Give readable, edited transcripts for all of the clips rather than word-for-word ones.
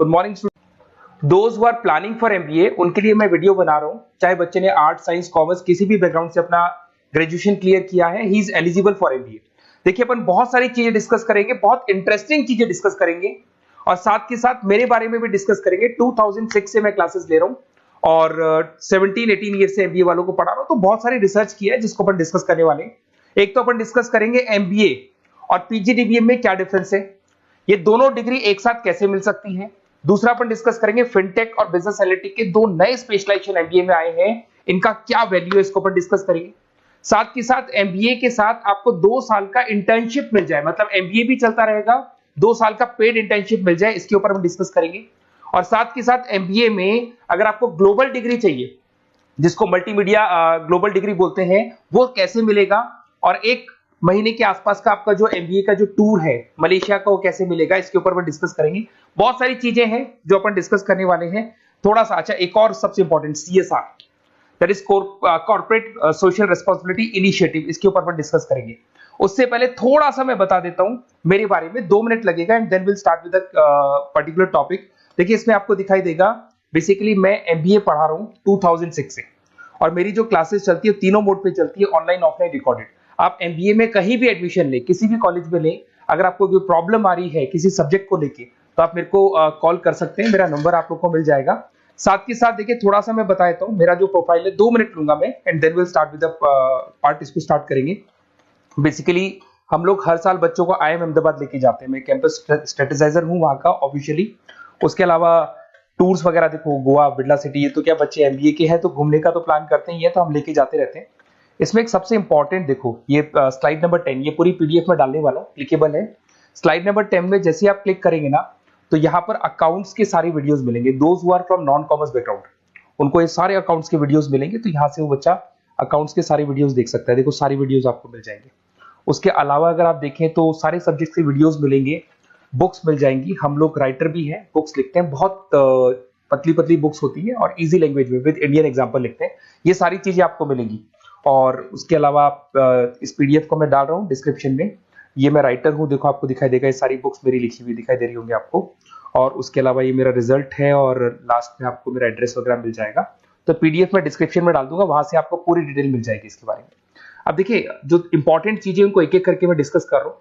Good morning those who are planning for MBA, उनके लिए मैं वीडियो बना रहा हूं। चाहे बच्चे ने आर्ट, साइंस, कॉमर्स किसी भी बैकग्राउंड से अपना ग्रेजुएशन क्लियर किया है, he is eligible for MBA. देखिए अपन बहुत सारी चीजें डिस्कस करेंगे, बहुत इंटरेस्टिंग चीजें डिस्कस करेंगे और साथ के साथ मेरे बारे में भी डिस्कस करेंगे। 2006 से मैं क्लासेस ले रहा हूं और 17-18 ईयर से एमबीए वालों को पढ़ा रहा हूं, तो बहुत सारी रिसर्च की है जिसको अपन डिस्कस करने वाले हैं। एक तो अपन डिस्कस करेंगे एमबीए और पीजीडीबीएम में क्या डिफरेंस है, ये दोनों डिग्री एक साथ कैसे मिल सकती है। दूसरा अपन डिस्कस करेंगे फिनटेक और बिजनेस एनालिटिक के दो नए स्पेशलाइजेशन एमबीए में आए हैं, इनका क्या वैल्यू है, इसको अपन डिस्कस करेंगे। साथ के साथ एमबीए के साथ आपको 2 साल का इंटर्नशिप मिल जाए, मतलब एमबीए भी चलता रहेगा, 2 साल का पेड इंटर्नशिप मिल जाए, इसके ऊपर हम डिस्कस करेंगे। और साथ के साथ एमबीए में अगर आपको ग्लोबल डिग्री चाहिए, जिसको मल्टीमीडिया ग्लोबल डिग्री बोलते हैं, वो कैसे मिलेगा, और 1 महीने के आसपास का आपका जो एमबीए का जो टूर है मलेशिया का, वो कैसे मिलेगा, इसके ऊपर हम डिस्कस करेंगे। बहुत सारी चीजें हैं जो अपन डिस्कस करने वाले हैं। थोड़ा सा अच्छा, एक और सबसे important CSR, that is corporate social responsibility initiative, इसके ऊपर अपन डिस्कस करेंगे। उससे पहले थोड़ा सा मैं बता देता हूं मेरे बारे में, 2 मिनट लगेगा and then will start with particular topic. देखिए इसमें आपको दिखाई देगा, बेसिकली मैं एमबीए पढ़ा रहा हूं 2006 से, और मेरी जो क्लासेस चलती है तीनों मोड पे चलती है, ऑनलाइन, ऑफलाइन, रिकॉर्डेड। आप एमबीए में कहीं भी एडमिशन ले, किसी भी कॉलेज में ले, अगर आपको कोई प्रॉब्लम आ रही है किसी सब्जेक्ट को लेके, तो आप मेरे को कॉल कर सकते हैं, मेरा नंबर आप लोग को मिल जाएगा। साथ के साथ देखिए थोड़ा सा मैं बता देता हूं, मेरा जो प्रोफाइल है 2 मिनट लूंगा मैं and then will start with the part, इसको स्टार्ट करेंगे। बेसिकली हम लोग हर साल बच्चों को आईएम अहमदाबाद लेके जाते हैं, मैं कैंपस स्ट्रेटेजाइजर हूं वहां का ऑफिशियली। उसके अलावा टूर्स वगैरह, देखो गोवा, बिरला सिटी, ये तो क्या बच्चे एमबीए के हैं तो घूमने का तो प्लान करते ही है, तो हम लेके जाते रहते हैं। इसमें एक सबसे इंपॉर्टेंट देखो, ये स्लाइड नंबर 10, ये पूरी पीडीएफ में डालने वाला हूं, क्लिकेबल है। स्लाइड नंबर 10 में जैसे आप क्लिक करेंगे ना, तो यहाँ पर अकाउंट्स के सारी वीडियोस मिलेंगे। Those who are from non commerce background, उनको ये सारे अकाउंट्स के वीडियोस मिलेंगे, तो यहाँ से वो बच्चा अकाउंट्स के सारी वीडियोस देख सकता है। देखो सारी वीडियोस आपको मिल जाएंगे। उसके अलावा अगर आप देखें तो सारे सब्जेक्ट के वीडियोस मिलेंगे, बुक्स मिल जाएंगी। हम लोग राइटर भी हैं, बुक्स लिखते हैं, बहुत पतली पतली बुक्स होती है और इजी लैंग्वेज में विद इंडियन एग्जांपल लिखते हैं। ये सारी चीजें आपको मिलेंगी। और उसके अलावा आप इस पीडीएफ को मैं डाल रहा हूँ डिस्क्रिप्शन में, ये मैं राइटर हूँ, देखो आपको दिखाई देगा, ये सारी बुक्स मेरी लिखी हुई दिखाई दे रही होंगी आपको। और उसके अलावा ये मेरा रिजल्ट है और लास्ट में आपको मेरा एड्रेस वगैरह मिल जाएगा। तो पीडीएफ में डिस्क्रिप्शन में डाल दूंगा, वहां से आपको पूरी डिटेल मिल जाएगी इसके बारे में। अब देखिए जो इंपॉर्टेंट चीजें उनको एक एक करके मैं डिस्कस कर रहा हूँ।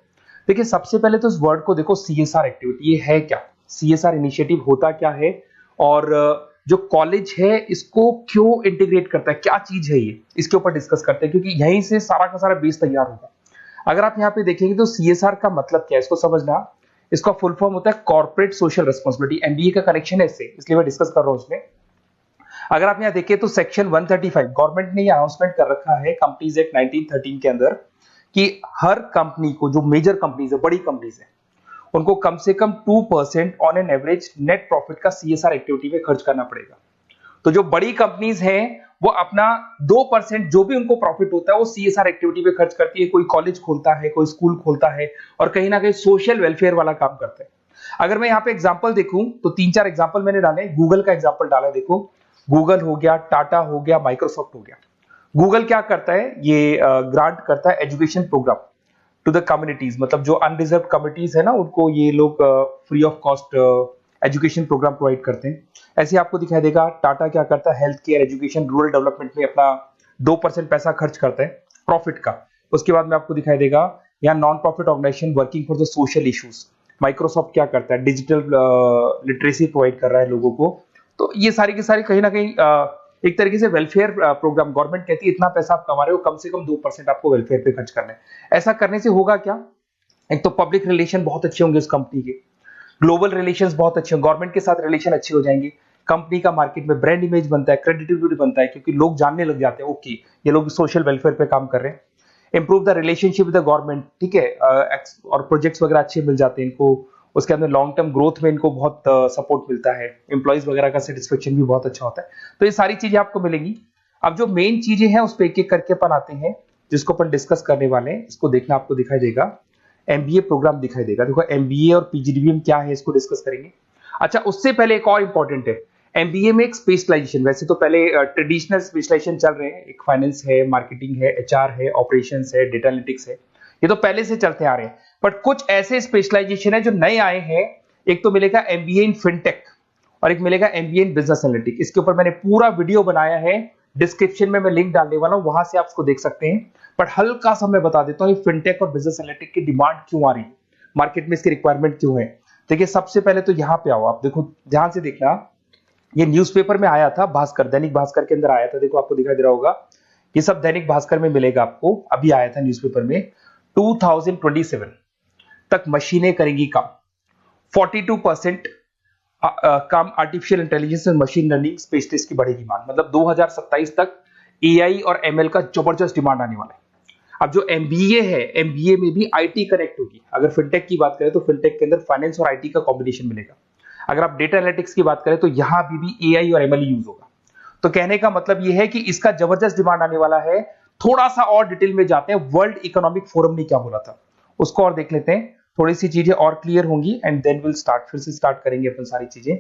देखिए सबसे पहले तो इस वर्ड को देखो, सीएसआर एक्टिविटी, ये है क्या, सीएसआर इनिशिएटिव होता क्या है, और जो कॉलेज है इसको क्यों इंटीग्रेट करता है, क्या चीज है ये, इसके ऊपर डिस्कस करते हैं, क्योंकि यहीं से सारा का सारा बेस तैयार होगा। अगर आप यहाँ पे देखेंगे तो सीएसआर का मतलब क्या है, इसको समझना। इसका फुल फॉर्म होता है कॉर्पोरेट सोशल रिस्पांसिबिलिटी, एमबीए का कनेक्शन है इससे, इसलिए मैं डिस्कस कर रहा हूँ उसमें। अगर आप यहाँ देखें तो सेक्शन 135 गवर्नमेंट ने ये अनाउंसमेंट कर रखा है कंपनीज एक्ट 1913 के अंदर, कि हर कंपनी को, जो मेजर कंपनीज है, बड़ी कंपनीज है, उनको कम से कम 2% on an average net profit का सीएसआर एक्टिविटी में खर्च करना पड़ेगा। तो जो बड़ी कंपनीज हैं वो अपना 2% जो भी उनको प्रॉफिट होता है वो सीएसआर एक्टिविटी पे खर्च करती है। कोई कॉलेज खोलता है, कोई स्कूल खोलता है, और कहीं ना कहीं सोशल वेलफेयर वाला काम करता है। अगर मैं यहाँ पे एग्जांपल देखूं तो 3-4 एग्जांपल मैंने डाले। गूगल का एग्जांपल डाला, देखो गूगल हो गया, टाटा हो गया, माइक्रोसॉफ्ट हो गया। गूगल क्या करता है, ये ग्रांट करता है education programme to the communities, मतलब जो अनरिजर्व कम्युनिटीज है ना, उनको ये लोग free of cost education programme provide करते हैं। ऐसे आपको दिखाई देगा टाटा क्या करता है, health care, education, rural development में अपना 2% पैसा खर्च करता है प्रॉफिट का। उसके बाद में आपको दिखाई देगा यहाँ non profit organisation working for the social issues. Microsoft क्या करता है, डिजिटल लिटरेसी प्रोवाइड कर रहा है लोगों को। तो ये सारी की सारी कहीं ना कहीं एक तरीके से वेलफेयर प्रोग्राम, गवर्नमेंट कहती है इतना पैसा आप कमा रहे हो, कम से कम 2% आपको वेलफेयर पे खर्च करना है। ऐसा करने से होगा क्या, एक तो पब्लिक रिलेशन बहुत अच्छे होंगे उस कंपनी के, ग्लोबल रिलेशंस बहुत अच्छे होंगे, गवर्नमेंट के साथ रिलेशन अच्छे हो जाएंगे, कंपनी का मार्केट में ब्रांड इमेज बनता है, क्रेडिबिलिटी बनता है, क्योंकि लोग जानने लग जाते हैं ओके ये लोग सोशल वेलफेयर पे काम कर रहे हैं। Improve the relationship with the government, ठीक है, और प्रोजेक्ट्स वगैरह अच्छे मिल जाते हैं इनको। उसके अंदर लॉन्ग टर्म ग्रोथ में इनको बहुत सपोर्ट मिलता है, एम्प्लॉइज वगैरह का सेटिस्फेक्शन भी बहुत अच्छा होता है। तो ये सारी चीजें आपको मिलेंगी। अब जो मेन चीजें हैं उस पर एक एक करके अपन आते हैं, जिसको अपन डिस्कस करने वाले हैं। इसको देखना, आपको दिखाई देगा एमबीए प्रोग्राम दिखाई देगा। देखो एमबीए और पीजीडीबीएम क्या है, इसको डिस्कस करेंगे। अच्छा, उससे पहले एक और इंपॉर्टेंट है, एमबीए में एक स्पेशलाइजेशन, वैसे तो पहले ट्रेडिशनल स्पेशलाइजेशन चल रहे हैं, एक फाइनेंस है, मार्केटिंग है, एचआर है, ऑपरेशंस है, डेटा एनालिटिक्स है, ये तो पहले से चलते आ रहे हैं। बट कुछ ऐसे स्पेशलाइजेशन है जो नए आए हैं, एक तो मिलेगा एमबीए इन फिनटेक और एक मिलेगा एमबीए इन बिजनेस एनालिटिक्स। इसके ऊपर मैंने पूरा वीडियो बनाया है, डिस्क्रिप्शन में मैं लिंक डालने वाला हूं, वहां से आप उसको देख सकते हैं। बट हल्का सा मैं बता देता हूं फिनटेक और बिजनेस एनालिटिक्स की डिमांड क्यों आ रही है, मार्केट में इसकी रिक्वायरमेंट क्यों है। देखिए सबसे पहले तो यहाँ पे आओ, आप देखो ध्यान से देखना, ये न्यूज़पेपर में आया था, भास्कर, दैनिक भास्कर के अंदर आया था। देखो आपको दिखाई दे रहा होगा, ये सब दैनिक भास्कर में मिलेगा आपको, अभी आया था न्यूज़पेपर में। 2027 तक मशीनें करेंगी काम, 42% काम आर्टिफिशियल इंटेलिजेंस और मशीन लर्निंग स्पेशलिस्ट की बढ़ेगी मांग। मतलब 2027 तक एआई और एमएल का जबरदस्त डिमांड आने वाला है। अब जो एमबीए है, एमबीए में भी आईटी कनेक्ट होगी। अगर फिनटेक की बात करें तो फिनटेक के अंदर फाइनेंस और आईटी का कॉम्बिनेशन मिलेगा। अगर आप डेटा एनालिटिक्स की बात करें तो यहां भी एआई और एमएल यूज होगा। तो कहने का मतलब यह है कि इसका जबरदस्त डिमांड आने वाला है। थोड़ा सा और डिटेल में जाते हैं, वर्ल्ड इकोनॉमिक फोरम ने क्या बोला था उसको और देख लेते हैं, थोड़ी सी चीजें और क्लियर होंगी एंड देन विल स्टार्ट, फिर से स्टार्ट करेंगे अपन सारी चीजें।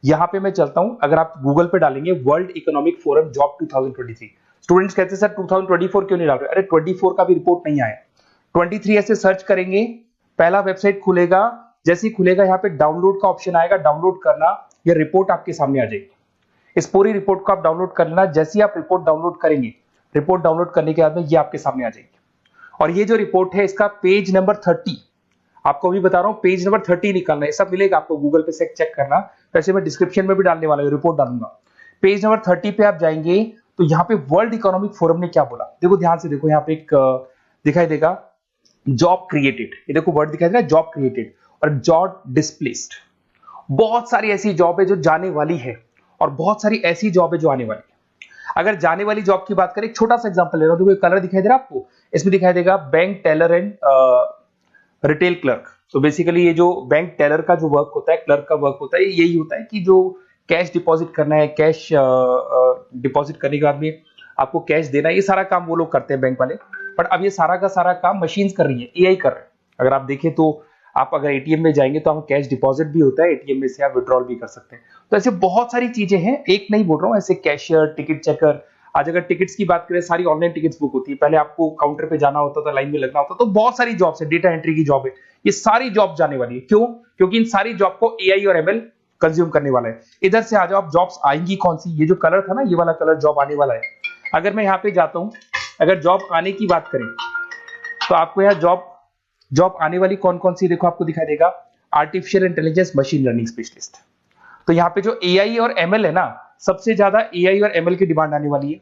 यहां पे मैं चलता हूं, अगर आप गूगल पे डालेंगे world economic forum job 2023, students कहते हैं सर 2024 क्यों नहीं डाल रहे, अरे 24 का भी रिपोर्ट नहीं आया, 23 ऐसे सर्च करेंगे, पहला वेबसाइट खुलेगा, जैसे ही खुलेगा यहाँ पे डाउनलोड का ऑप्शन आएगा, डाउनलोड करना, ये रिपोर्ट आपके सामने आ जाएगी। इस पूरी रिपोर्ट को आप डाउनलोड कर लेना। जैसे ही आप रिपोर्ट डाउनलोड करेंगे, रिपोर्ट डाउनलोड करने के बाद में ये आपके सामने आ जाएगी। और ये जो रिपोर्ट है इसका पेज नंबर 30, आपको भी बता रहा हूं पेज नंबर 30 निकालना है, सब मिलेगा आपको गूगल पे से चेक करना, वैसे मैं डिस्क्रिप्शन में भी डालने वाला हूं, रिपोर्ट डालूंगा। पेज नंबर 30 पे आप जाएंगे तो यहाँ पे वर्ल्ड इकोनॉमिक फोरम ने क्या बोला, देखो ध्यान से देखो, यहाँ पे एक दिखाई देगा जॉब क्रिएटेड, ये देखो वर्ड दिखाई दे रहा है जॉब क्रिएटेड और जॉब डिस्प्लेस्ड। बहुत सारी ऐसी जॉब है जो जाने वाली है और बहुत सारी ऐसी जॉब है जो आने वाली है। अगर जाने वाली जॉब की बात करें, एक छोटा सा एग्जांपल ले रहा हूं, देखो कलर दिखाई दे रहा है आपको, इसमें दिखाई देगा bank teller and retail clerk. तो बेसिकली ये जो बैंक टेलर का जो वर्क होता है, क्लर्क का वर्क होता है, यही होता है कि जो कैश डिपॉजिट करना है, कैश डिपॉजिट करने के बाद में आपको कैश देना है, ये सारा काम वो लोग करते हैं बैंक वाले। बट अब ये सारा का सारा काम मशीन्स कर रही है, एआई कर रहे हैं। अगर आप देखें तो आप अगर एटीएम में जाएंगे तो आप कैश डिपॉजिट भी होता है, एटीएम में से आप विड्रॉल भी कर सकते हैं। तो ऐसे बहुत सारी चीजें हैं, एक नहीं बोल रहा हूँ, ऐसे कैशियर, टिकट चेकर। आज अगर टिकट्स की बात करें, सारी ऑनलाइन टिकट्स बुक होती है, पहले आपको काउंटर पे जाना होता था, लाइन में लगना होता, तो बहुत सारी जॉब्स है, डेटा एंट्री की जॉब है, ये सारी जॉब जाने वाली है। क्यों? क्योंकि इन सारी जॉब को एआई और एमएल कंज्यूम करने वाला है। इधर से आ जाओ, आप जॉब्स आएंगी कौन सी, ये जो कलर था ना, ये वाला कलर जॉब आने वाला है। अगर मैं यहाँ पे जाता हूँ, अगर जॉब आने की बात करें तो आपको यहाँ जॉब आने वाली कौन कौन सी, देखो आपको दिखाई देगा artificial intelligence machine learning specialist. तो यहाँ पे जो एआई और एमएल है ना, सबसे ज्यादा एआई और एमएल की डिमांड आने वाली है।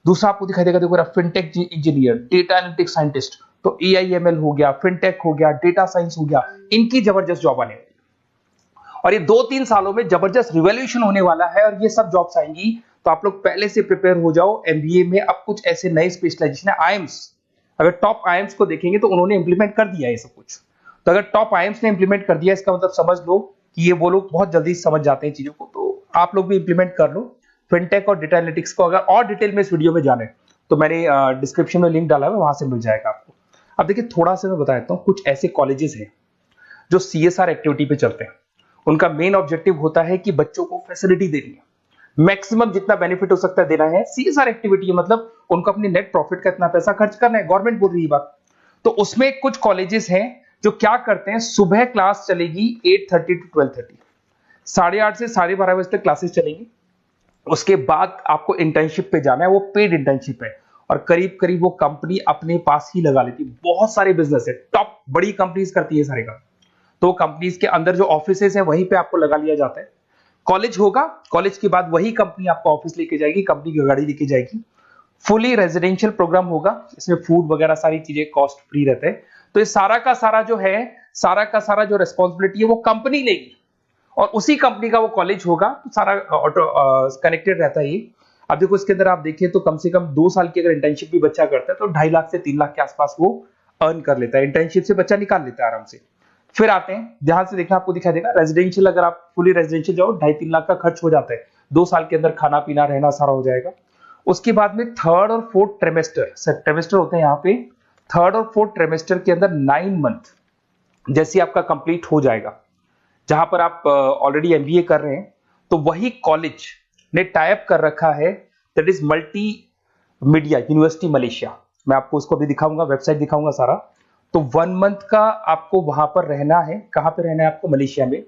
दूसरा आपको दिखाई देगा, देखो fintech engineer, data analytics scientist, तो एआई एमएल हो गया, फिनटेक हो गया, डेटा साइंस हो गया, इनकी जबरदस्त जॉब आने वाली है। और ये 2-3 सालों में जबरदस्त रिवॉल्यूशन होने वाला है और ये सब जॉब्स आएंगी। तो आप लोग पहले से प्रिपेयर हो जाओ। एमबीए में अब कुछ ऐसे नए स्पेशलाइजेशन है, आईएम्स, अगर टॉप आईएम्स को देखेंगे तो उन्होंने इंप्लीमेंट कर दिया है सब कुछ। तो अगर टॉप आईएम्स ने इंप्लीमेंट कर दिया, इसका मतलब समझ लो कि ये वो लोग बहुत जल्दी समझ जाते हैं चीजों को, तो आप लोग भी इंप्लीमेंट कर लो फिनटेक और डेटा एनालिटिक्स को। अगर और डिटेल में इस वीडियो में जाने तो मैंने डिस्क्रिप्शन में लिंक डाला है, वहां से मिल जाएगा आपको। अब देखिए थोड़ा सा मैं बता देता हूँ, कुछ ऐसे कॉलेजेस हैं जो सीएसआर एक्टिविटी पे चलते हैं। उनका मेन ऑब्जेक्टिव होता है कि बच्चों को फैसिलिटी देनी है, मैक्सिमम जितना बेनिफिट हो सकता है देना है। सीएसआर एक्टिविटी मतलब उनको अपनी नेट प्रॉफिट का इतना पैसा खर्च करना है, गवर्नमेंट बोल रही है बात। तो उसमें कुछ कॉलेजेस हैं जो क्या करते हैं, सुबह क्लास चलेगी 8:30 to 12:30, 8:30 से 12:30 बजे तक क्लासेस चलेंगी। उसके बाद आपको इंटर्नशिप पे जाना है, वो पेड इंटर्नशिप है और करीब करीब वो कंपनी अपने पास ही लगा लेती है। बहुत सारे बिजनेस है, टॉप बड़ी कंपनीज करती है सारे काम। तो कंपनीज के अंदर जो ऑफिसेस है वहीं पे आपको लगा लिया जाता है। कॉलेज होगा, कॉलेज के बाद वही कंपनी आपको ऑफिस लेके जाएगी, कंपनी की गाड़ी लेके जाएगी। फुली रेजिडेंशियल प्रोग्राम होगा, इसमें फूड वगैरह सारी चीजें कॉस्ट फ्री रहते हैं। तो ये सारा का सारा जो है, सारा का सारा जो रेस्पॉन्सिबिलिटी है वो कंपनी लेगी और उसी कंपनी का वो कॉलेज होगा। तो सारा ऑटो कनेक्टेड रहता है ये। अब देखो इसके अंदर आप देखिए तो कम से कम 2 साल की अगर इंटर्नशिप भी बच्चा करता है तो 2.5 लाख से 3 लाख के आसपास वो अर्न कर लेता है, इंटर्नशिप से बच्चा निकाल लेता है आराम से। फिर आते हैं, ध्यान से देखना, आपको दिखाई देगा रेजिडेंशियल, अगर आप फुली रेजिडेंशियल जाओ 2.5-3 लाख का खर्च हो जाता है, 2 साल के अंदर खाना पीना रहना सारा हो जाएगा। उसके बाद में 3rd और 4th ट्रिमेस्टर होते हैं यहाँ पे। 3rd और 4th ट्रिमेस्टर के अंदर 9 मंथ जैसे आपका कंप्लीट हो जाएगा, जहां पर आप ऑलरेडी एमबीए कर रहे हैं, तो वही कॉलेज ने टाइप कर रखा है, that is multi media university Malaysia. मैं आपको उसको भी दिखाऊंगा, वेबसाइट दिखाऊंगा सारा। तो 1 मंथ का आपको वहां पर रहना है। कहां पे रहना है आपको? मलेशिया में।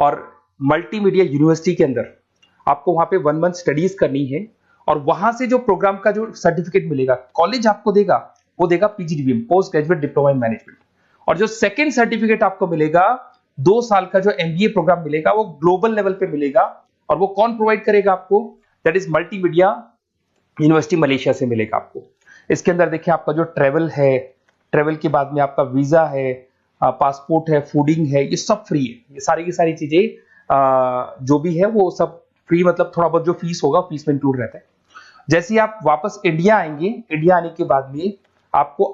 और मल्टीमीडिया यूनिवर्सिटी के अंदर आपको वहां पे 1 मंथ स्टडीज करनी है और वहां से जो प्रोग्राम का जो सर्टिफिकेट मिलेगा कॉलेज आपको देगा, वो देगा PGDBM, post graduate diploma in management. और जो सेकंड सर्टिफिकेट आपको मिलेगा 2 साल का जो एमबीए प्रोग्राम मिलेगा वो ग्लोबल लेवल पे मिलेगा। और वो कौन प्रोवाइड करेगा आपको? That is multimedia university Malaysia से मिलेगा आपको। इसके अंदर देखिए आपका जो ट्रेवल है, ट्रेवल के बाद में आपका वीजा है, पासपोर्ट है, फूडिंग है, ये सब फ्री है। ये सारी की सारी चीजें जो भी है वो सब फ्री, मतलब थोड़ा बहुत जो फीस होगा फीस में इंक्लूड रहता है। जैसे ही आप वापस इंडिया आएंगे, इंडिया आने के बाद में आपको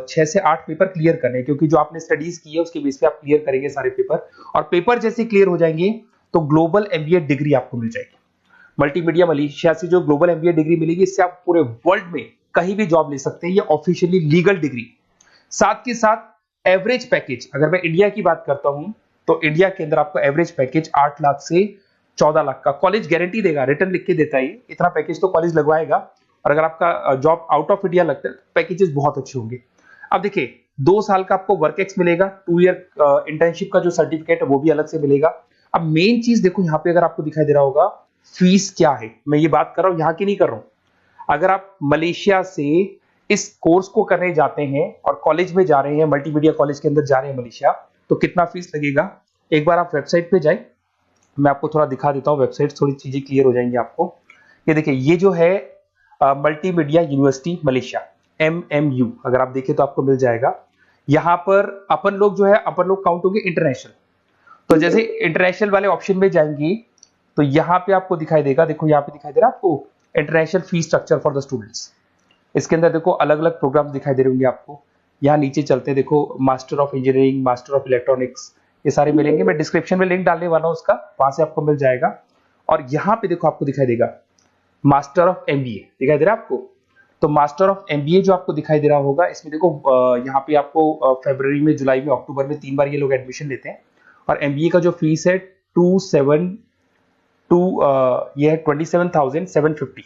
6 से 8 पेपर क्लियर करने हैं, क्योंकि जो आपने स्टडीज की है उसके बेस पे आप क्लियर करेंगे सारे पेपर। और पेपर जैसे क्लियर हो जाएंगे तो ग्लोबल एमबीए डिग्री आपको मिल जाएगी। मल्टीमीडिया मलेशिया से जो ग्लोबल एमबीए डिग्री मिलेगी, इससे आप पूरे वर्ल्ड में कहीं भी जॉब ले सकते हैं। ये ऑफिशियली लीगल डिग्री। साथ के साथ एवरेज पैकेज, अगर मैं इंडिया की बात करता हूं तो इंडिया के अंदर आपको एवरेज पैकेज 8 लाख से 14 लाख का कॉलेज गारंटी देगा, रिटर्न लिख के देता है। इतना पैकेज तो कॉलेज लगवाएगा। और अगर आपका जॉब आउट ऑफ इंडिया लगता है तो पैकेजेस बहुत अच्छे होंगे। अब देखिए 2 साल का आपको वर्क एक्स मिलेगा, 2 ईयर इंटर्नशिप का जो सर्टिफिकेट है वो भी अलग से मिलेगा। अब मेन चीज देखो यहाँ पे, अगर आपको दिखाई दे रहा होगा फीस क्या है, मैं ये बात कर रहा हूं यहाँ की नहीं कर रहा हूं। अगर आप मलेशिया से इस कोर्स को करने जाते हैं और कॉलेज में जा रहे हैं, मल्टीमीडिया कॉलेज के अंदर जा रहे हैं मलेशिया, तो कितना फीस लगेगा? एक बार आप वेबसाइट पे जाए, मैं आपको थोड़ा दिखा देता हूं, वेबसाइट थोड़ी चीजें क्लियर हो जाएंगी आपको। ये देखिए, ये जो है मल्टीमीडिया यूनिवर्सिटी मलेशिया, MMU, अगर आप देखें तो आपको मिल जाएगा। यहां पर अपन लोग जो है, अपन लोग काउंट होंगे इंटरनेशनल। तो जैसे इंटरनेशनल वाले ऑप्शन में जाएंगे तो यहाँ पे आपको दिखाई देगा, देखो यहाँ पे दिखाई दे रहा है आपको international fees structure for the students. इसके अंदर देखो अलग अलग प्रोग्राम दिखाई दे रहे होंगे आपको। यहाँ नीचे चलते हैं, देखो master of engineering, master of electronics, ये सारे मिलेंगे। मैं डिस्क्रिप्शन में लिंक डालने वाला हूँ उसका, वहां से आपको मिल जाएगा। और यहाँ पे देखो आपको दिखाई देगा मास्टर ऑफ एमबीए, दिखाई दे रहा है आपको। तो मास्टर ऑफ एमबीए जो आपको दिखाई दे रहा होगा, इसमें देखो यहाँ पे आपको फरवरी में, जुलाई में, अक्टूबर में 3 बार ये लोग एडमिशन लेते हैं। और एमबीए का जो फीस है 27,750।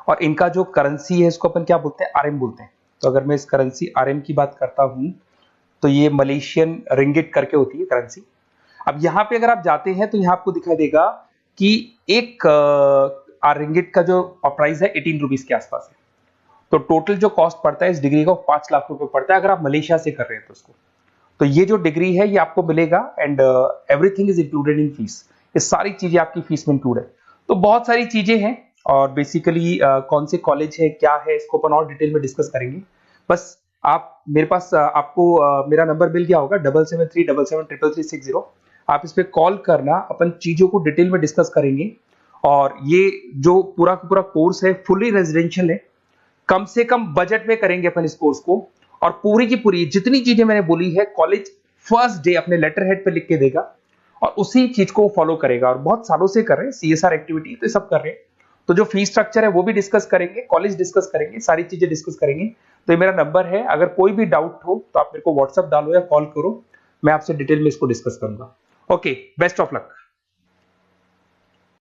और इनका जो करेंसी है इसको अपन क्या बोलते हैं? आरएम बोलते हैं। तो अगर मैं इस करेंसी आरएम की बात करता हूं तो ये मलेशियन रिंगिट करके होती है करेंसी। अब यहाँ पे अगर आप जाते हैं तो यहाँ आपको दिखाई देगा कि एक रिंगिट का जो प्राइस है 18 रुपीज के आसपास है। तो टोटल जो कॉस्ट पड़ता है इस डिग्री को 5 लाख रुपए पड़ता है, अगर आप मलेशिया से कर रहे हैं तो उसको। तो ये जो डिग्री है ये आपको मिलेगा and everything is included in fees. ये सारी चीजें आपकी फीस में इंक्लूड है। तो बहुत सारी चीजें हैं और बेसिकली कौन से कॉलेज है, क्या है, इसको अपन और डिटेल में डिस्कस करेंगे। बस आप मेरे पास आपको मेरा नंबर मिल गया होगा 7737773360। आप इस पे कॉल करना, अपन चीजों को डिटेल में डिस्कस करेंगे। और ये जो पूरा का पूरा कोर्स है फुली रेजिडेंशियल है, कम से कम बजट में करेंगे अपन इस कोर्स को। और पूरी की पूरी जितनी चीजें मैंने बोली है कॉलेज फर्स्ट डे अपने लेटर हेड पे लिख के देगा और उसी चीज को फॉलो करेगा। और बहुत सालों से कर रहे हैं CSR एक्टिविटी, तो सब कर रहे हैं। तो जो फीस स्ट्रक्चर है वो भी डिस्कस करेंगे, कॉलेज डिस्कस करेंगे, सारी चीजें डिस्कस करेंगे। तो ये मेरा नंबर है, अगर कोई भी डाउट हो तो आप मेरे को व्हाट्सएप डालो या कॉल करो, मैं आपसे डिटेल में इसको डिस्कस करूंगा। Okay, best of luck.